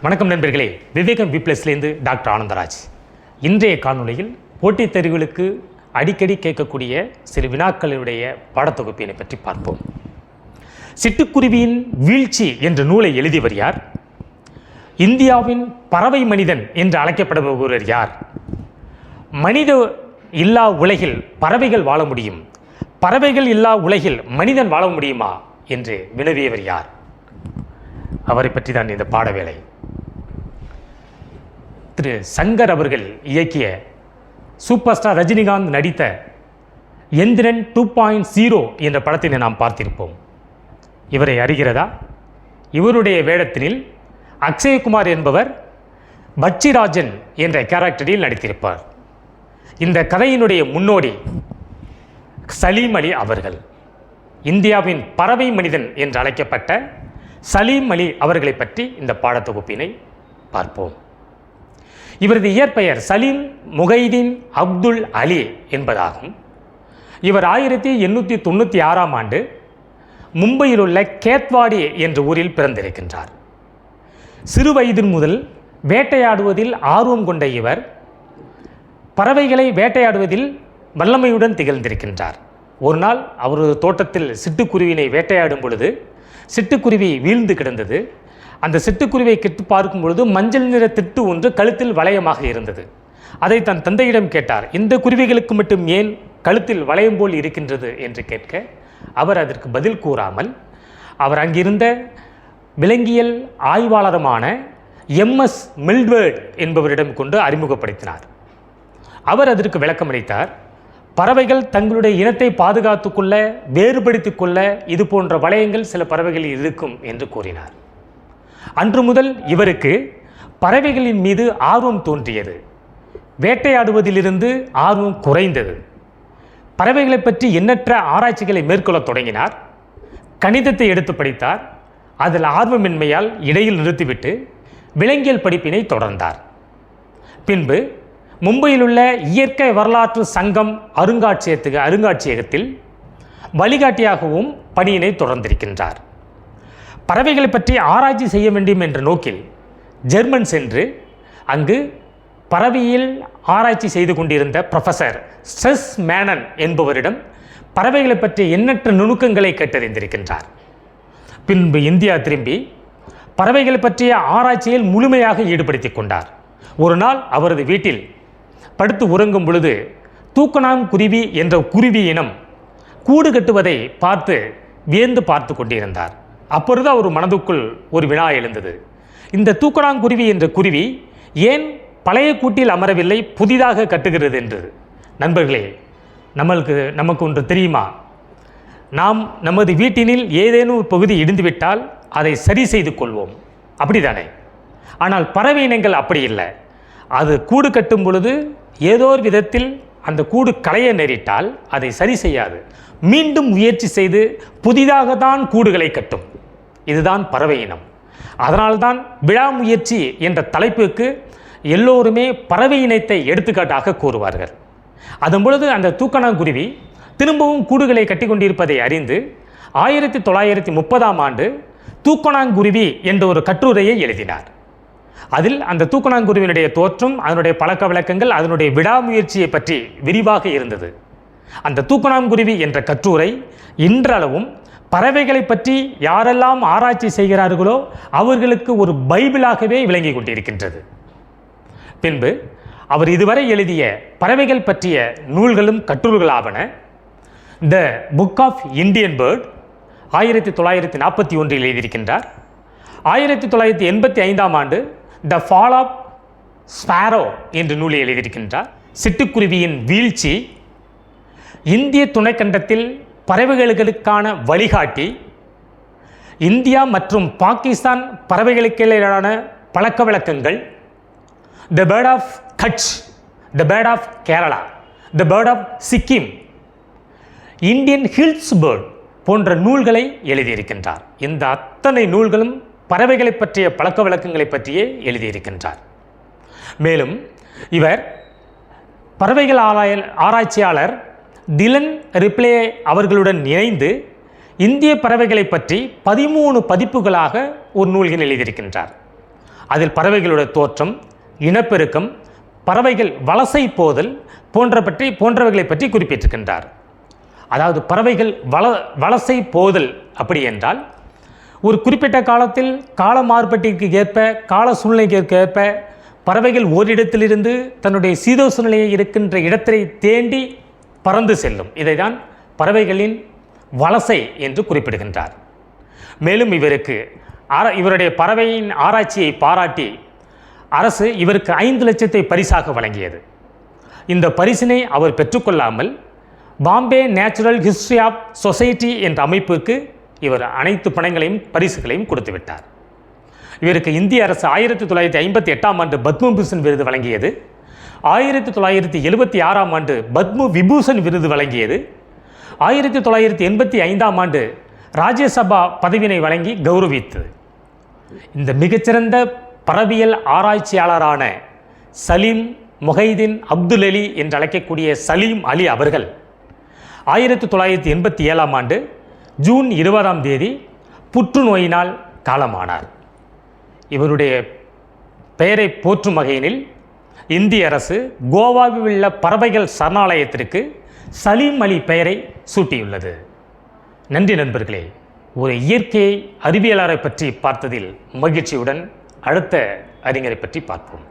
வணக்கம் நண்பர்களே, விவேகம் +லேருந்து டாக்டர் ஆனந்தராஜ். இன்றைய காணொளியில் போட்டித் தேர்வுகளுக்கு அடிக்கடி கேட்கக்கூடிய சில வினாக்களுடைய பாடத்தொகுப்பினை பற்றி பார்ப்போம். சிட்டுக்குருவியின் வீழ்ச்சி என்ற நூலை எழுதியவர் யார்? இந்தியாவின் பறவை மனிதன் என்று அழைக்கப்படுபவர் யார்? மனித இல்லா உலகில் பறவைகள் வாழ முடியும், பறவைகள் இல்லா உலகில் மனிதன் வாழ முடியுமா என்று வினவியவர் யார்? அவரை பற்றி தான் இந்த பாடவேளை. திரு சங்கர் அவர்கள் இயக்கிய சூப்பர் ஸ்டார் ரஜினிகாந்த் நடித்த எந்திரன் 2.0 என்ற படத்தினை நாம் பார்த்திருப்போம். இவரை அறிகிறதா? இவருடைய வேடத்தினில் அக்ஷயகுமார் என்பவர் பட்சிராஜன் என்ற கேரக்டரில் நடித்திருப்பார். இந்த கதையினுடைய முன்னோடி சலீம் அலி அவர்கள். இந்தியாவின் பறவை மனிதன் என்று அழைக்கப்பட்ட சலீம் அலி அவர்களை பற்றி இந்த பாடத்தொகுப்பினை பார்ப்போம். இவரது இயற்பெயர் சலீம் முகைதீன் அப்துல் அலி என்பதாகும். இவர் 1896ஆம் ஆண்டு மும்பையில் உள்ள கேத்வாடி என்ற ஊரில் பிறந்திருக்கின்றார். சிறு வயதின் முதல் வேட்டையாடுவதில் ஆர்வம் கொண்ட இவர் பறவைகளை வேட்டையாடுவதில் வல்லமையுடன் திகழ்ந்திருக்கின்றார். ஒரு நாள் அவரது தோட்டத்தில் சிட்டுக்குருவினை வேட்டையாடும் பொழுது சிட்டுக்குருவி வீழ்ந்து கிடந்தது. அந்த சிட்டுக்குருவியை கெட்டு பார்க்கும் பொழுது மஞ்சள் நிற திட்டு ஒன்று கழுத்தில் வளையமாக இருந்தது. அதை தன் தந்தையிடம் கேட்டார். இந்த குருவிகளுக்கு மட்டும் ஏன் கழுத்தில் வளையம் போல் இருக்கின்றது என்று கேட்க அவர் அதற்கு பதில் கூறாமல் அவர் அங்கிருந்த விலங்கியல் ஆய்வாளருமான MS மில்ட்வேர்ட் என்பவரிடம் கொண்டு அறிமுகப்படுத்தினார். அவர் அதற்கு விளக்கமளித்தார். பறவைகள் தங்களுடைய இனத்தை பாதுகாத்து கொள்ள, வேறுபடுத்தி கொள்ள இது போன்ற வளையங்கள் சில பறவைகளில் இருக்கும் என்று கூறினார். அன்று முதல் இவருக்கு பறவைகளின் மீது ஆர்வம் தோன்றியது. வேட்டையாடுவதிலிருந்து ஆர்வம் குறைந்தது. பறவைகளை பற்றி எண்ணற்ற ஆராய்ச்சிகளை மேற்கொள்ளத் தொடங்கினார். கணிதத்தை எடுத்து படித்தார். அதில் ஆர்வமின்மையால் இடையில் நிறுத்திவிட்டு விலங்கியல் படிப்பினை தொடர்ந்தார். பின்பு மும்பையில் உள்ள இயற்கை வரலாற்று சங்கம் அருங்காட்சியகத்தில் வழிகாட்டியாகவும் பணியினை தொடர்ந்திருக்கின்றார். பறவைகளை பற்றி ஆராய்ச்சி செய்ய வேண்டும் என்ற நோக்கில் ஜெர்மன் சென்று அங்கு பறவையில் ஆராய்ச்சி செய்து கொண்டிருந்த ப்ரொஃபஸர் ஸ்ட்ரெஸ் மேனன் என்பவரிடம் பறவைகளை பற்றிய எண்ணற்ற நுணுக்கங்களை கேட்டறிந்திருக்கின்றார். பின்பு இந்தியா திரும்பி பறவைகளை பற்றிய ஆராய்ச்சியில் முழுமையாக ஈடுபடுத்தி கொண்டார். ஒரு நாள் அவரது வீட்டில் படுத்து உறங்கும் பொழுது தூக்கணாங்குருவி என்ற குருவி இனம் கூடு கட்டுவதை வியந்து பார்த்து கொண்டிருந்தார். அப்பொழுது அவர் மனதுக்குள் ஒரு வினா எழுந்தது. இந்த தூக்கணாங்குருவி என்ற குருவி ஏன் பழைய கூட்டில் அமரவில்லை, புதிதாக கட்டுகிறது என்று. நண்பர்களே, நமக்கு ஒன்று தெரியுமா? நாம் நமது வீட்டினில் ஏதேனும் ஒரு பகுதி இடிந்துவிட்டால் அதை சரி செய்து கொள்வோம், அப்படிதானே? ஆனால் பறவை இனங்கள் அப்படி இல்லை. அது கூடு கட்டும் பொழுது ஏதோ ஒரு விதத்தில் அந்த கூடு களைய நேரிட்டால் அதை சரி செய்யாது, மீண்டும் முயற்சி செய்து புதிதாக தான் கூடுகளை கட்டும். இதுதான் பறவை இனம். அதனால்தான் விடாமுயற்சி என்ற தலைப்புக்கு எல்லோருமே பறவை இனத்தை எடுத்துக்காட்டாக கூறுவார்கள். அதன் பொழுது அந்த தூக்கணாங்குருவி திரும்பவும் கூடுகளை கட்டி கொண்டிருப்பதை அறிந்து 1930ஆம் ஆண்டு தூக்கணாங்குருவி என்ற ஒரு கட்டுரையை எழுதினார். அதில் அந்த தூக்கணாங்குருவினுடைய தோற்றம், அதனுடைய பழக்க வழக்கங்கள், அதனுடைய விடாமுயற்சியை பற்றி விரிவாக இருந்தது. அந்த தூக்கணாங்குருவி என்ற கட்டுரை இன்றளவும் பறவைகளை பற்றி யாரெல்லாம் ஆராய்ச்சி செய்கிறார்களோ அவர்களுக்கு ஒரு பைபிளாகவே விளங்கி கொண்டிருக்கின்றது. பின்பு அவர் இதுவரை எழுதிய பறவைகள் பற்றிய நூல்களும் கட்டுரைகளாவன the book of Indian bird 1941 எழுதியிருக்கின்றார். 1985ஆம் ஆண்டு த ஃபால் ஆஃப் ஸ்பாரோ என்ற நூலை எழுதியிருக்கின்றார். சிட்டுக்குருவியின் வீழ்ச்சி, இந்திய துணைக்கண்டத்தில் பறவைகளுக்கான வழிகாட்டி, இந்தியா மற்றும் பாகிஸ்தான் பறவைகளுக்கிடையிலான பழக்க வழக்கங்கள், the bird of Kutch, the bird of Kerala, the bird of Sikkim, Indian hills bird போன்ற நூல்களை எழுதியிருக்கின்றார். இந்த அத்தனை நூல்களும் பறவைகளை பற்றிய பழக்க வழக்கங்களை பற்றியே எழுதியிருக்கின்றார். மேலும் இவர் பறவைகள் ஆராய்ச்சியாளர் டிலன் ரிப்ளே அவர்களுடன் இணைந்து இந்திய பறவைகளை பற்றி 13 பதிப்புகளாக ஒரு நூல்கள் எழுதியிருக்கின்றார். அதில் பறவைகளுடைய தோற்றம், இனப்பெருக்கம், பறவைகள் வலசை போதல் போன்றவைகளை பற்றி குறிப்பிட்டிருக்கின்றார். அதாவது பறவைகள் வலசை போதல் அப்படி என்றால் ஒரு குறிப்பிட்ட காலத்தில் கால மாறுபாட்டிற்கு ஏற்ப, கால சூழ்நிலைக்கு ஏற்ப பறவைகள் ஓரிடத்திலிருந்து தன்னுடைய சீதோஷ நிலையை இருக்கின்ற இடத்தை தேண்டி பறந்து செல்லும். இதைதான் பறவைகளின் வலசை என்று குறிப்பிடுகின்றார். மேலும் இவருடைய பறவையின் ஆராய்ச்சியை பாராட்டி அரசு இவருக்கு 5 லட்சத்தை பரிசாக வழங்கியது. இந்த பரிசினை அவர் பெற்றுக்கொள்ளாமல் Bombay natural history of society என்ற அமைப்புக்கு இவர் அனைத்து பணங்களையும் பரிசுகளையும் கொடுத்து விட்டார். இவருக்கு இந்திய அரசு 1958ஆம் ஆண்டு பத்மபூஷன் விருது வழங்கியது. 1976ஆம் ஆண்டு பத்ம விபூஷன் விருது வழங்கியது. 1985ஆம் ஆண்டு ராஜ்யசபா பதவியினை வழங்கி கௌரவித்தது. இந்த மிகச்சிறந்த பறவையியல் ஆராய்ச்சியாளரான சலீம் மொஹைதீன் அப்துல் அலி என்று அழைக்கக்கூடிய சலீம் அலி அவர்கள் 1987ஆம் ஆண்டு ஜூன் 20ஆம் தேதி புற்றுநோயினால் காலமானார். இவருடைய பெயரை போற்றும் வகையினில் இந்திய அரசு கோவாவில் உள்ள பறவைகள் சரணாலயத்திற்கு சலீம் அலி பெயரை சூட்டியுள்ளது. நன்றி நண்பர்களே. ஒரு இயற்கை அறிவியலாளரை பற்றி பார்த்ததில் மகிழ்ச்சியுடன் அடுத்த அறிஞரை பற்றி பார்ப்போம்.